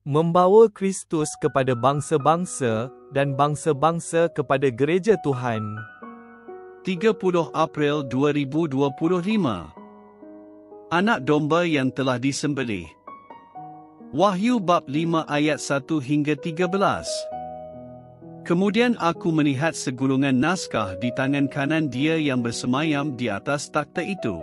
membawa Kristus kepada bangsa-bangsa dan bangsa-bangsa kepada gereja Tuhan. 30 April 2025. Anak domba yang telah disembelih. Wahyu bab 5 ayat 1 hingga 13. Kemudian aku melihat segulungan naskah di tangan kanan Dia yang bersemayam di atas takhta itu.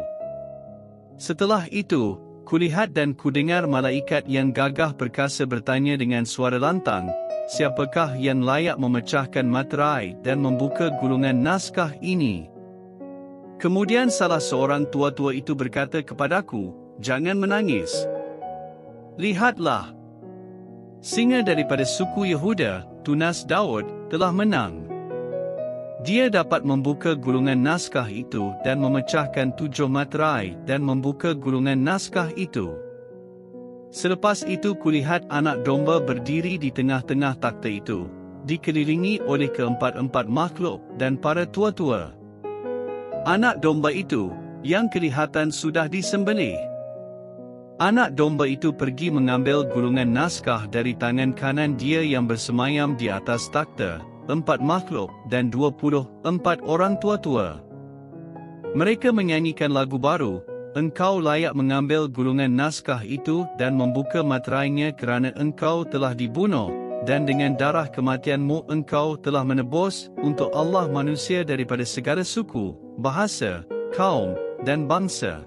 Setelah itu, kulihat dan kudengar malaikat yang gagah perkasa bertanya dengan suara lantang, siapakah yang layak memecahkan materai dan membuka gulungan naskah ini? Kemudian salah seorang tua-tua itu berkata kepadaku, jangan menangis. Lihatlah, singa daripada suku Yehuda, tunas Daud, telah menang. Dia dapat membuka gulungan naskah itu dan memecahkan 7 materai dan membuka gulungan naskah itu. Selepas itu kulihat anak domba berdiri di tengah-tengah takhta itu, dikelilingi oleh keempat-empat makhluk dan para tua-tua. Anak domba itu, yang kelihatan sudah disembelih. Anak domba itu pergi mengambil gulungan naskah dari tangan kanan Dia yang bersemayam di atas takhta, 4 makhluk dan 24 orang tua-tua. Mereka menyanyikan lagu baru, Engkau layak mengambil gulungan naskah itu dan membuka materainya kerana Engkau telah dibunuh, dan dengan darah kematianmu Engkau telah menebus untuk Allah manusia daripada segala suku, bahasa, kaum, dan bangsa.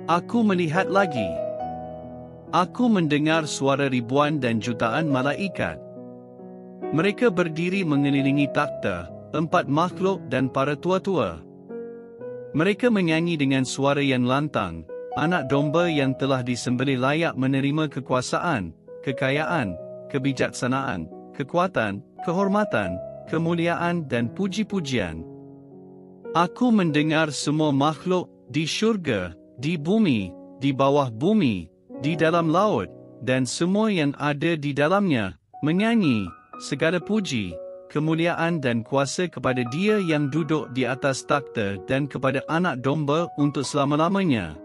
Aku melihat lagi. Aku mendengar suara ribuan dan jutaan malaikat. Mereka berdiri mengelilingi takhta, 4 makhluk dan para tua-tua. Mereka menyanyi dengan suara yang lantang, anak domba yang telah disembelih layak menerima kekuasaan, kekayaan, kebijaksanaan, kekuatan, kehormatan, kemuliaan dan puji-pujian. Aku mendengar semua makhluk di syurga, di bumi, di bawah bumi, di dalam laut, dan semua yang ada di dalamnya, menyanyi, segala puji, kemuliaan dan kuasa kepada Dia yang duduk di atas takhta dan kepada anak domba untuk selama-lamanya.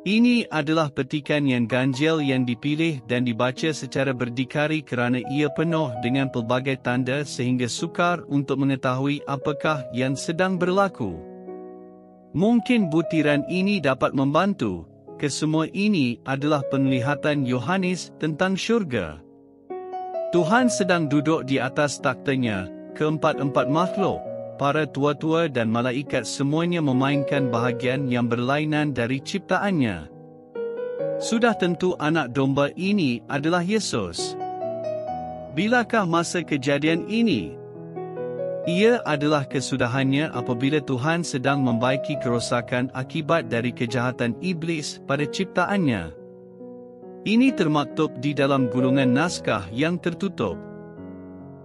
Ini adalah petikan yang ganjil yang dipilih dan dibaca secara berdikari kerana ia penuh dengan pelbagai tanda sehingga sukar untuk mengetahui apakah yang sedang berlaku. Mungkin butiran ini dapat membantu. Kesemua ini adalah penglihatan Yohanes tentang syurga. Tuhan sedang duduk di atas takhtanya, keempat-empat makhluk, para tua-tua dan malaikat semuanya memainkan bahagian yang berlainan dari ciptaannya. Sudah tentu anak domba ini adalah Yesus. Bilakah masa kejadian ini? Ia adalah kesudahannya apabila Tuhan sedang membaiki kerosakan akibat dari kejahatan iblis pada ciptaannya. Ini termaktub di dalam gulungan naskah yang tertutup.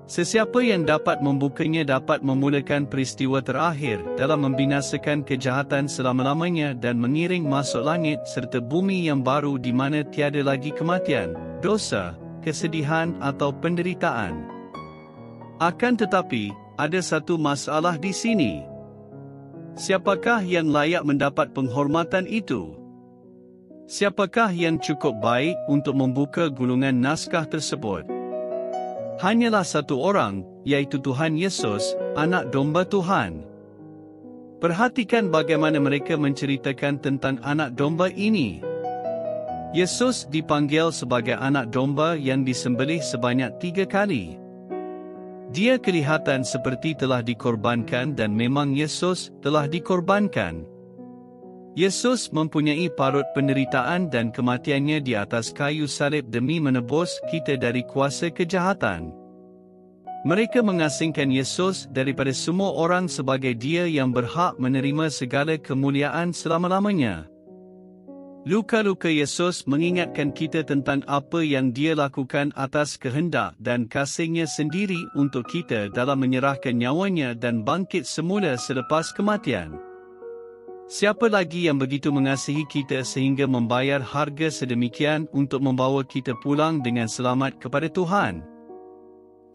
Sesiapa yang dapat membukanya dapat memulakan peristiwa terakhir dalam membinasakan kejahatan selama-lamanya dan mengiring masuk langit serta bumi yang baru di mana tiada lagi kematian, dosa, kesedihan atau penderitaan. Akan tetapi, ada satu masalah di sini. Siapakah yang layak mendapat penghormatan itu? Siapakah yang cukup baik untuk membuka gulungan naskah tersebut? Hanyalah satu orang, yaitu Tuhan Yesus, anak domba Tuhan. Perhatikan bagaimana mereka menceritakan tentang anak domba ini. Yesus dipanggil sebagai anak domba yang disembelih sebanyak 3 kali. Dia kelihatan seperti telah dikorbankan dan memang Yesus telah dikorbankan. Yesus mempunyai parut penderitaan dan kematiannya di atas kayu salib demi menebus kita dari kuasa kejahatan. Mereka mengasingkan Yesus daripada semua orang sebagai Dia yang berhak menerima segala kemuliaan selama-lamanya. Luka-luka Yesus mengingatkan kita tentang apa yang Dia lakukan atas kehendak dan kasih-Nya sendiri untuk kita dalam menyerahkan nyawanya dan bangkit semula selepas kematian. Siapa lagi yang begitu mengasihi kita sehingga membayar harga sedemikian untuk membawa kita pulang dengan selamat kepada Tuhan?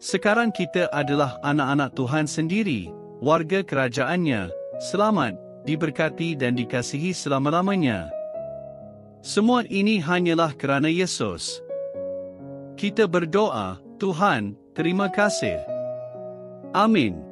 Sekarang kita adalah anak-anak Tuhan sendiri, warga kerajaan-Nya, selamat, diberkati dan dikasihi selama-lamanya. Semua ini hanyalah kerana Yesus. Kita berdoa, Tuhan, terima kasih. Amin.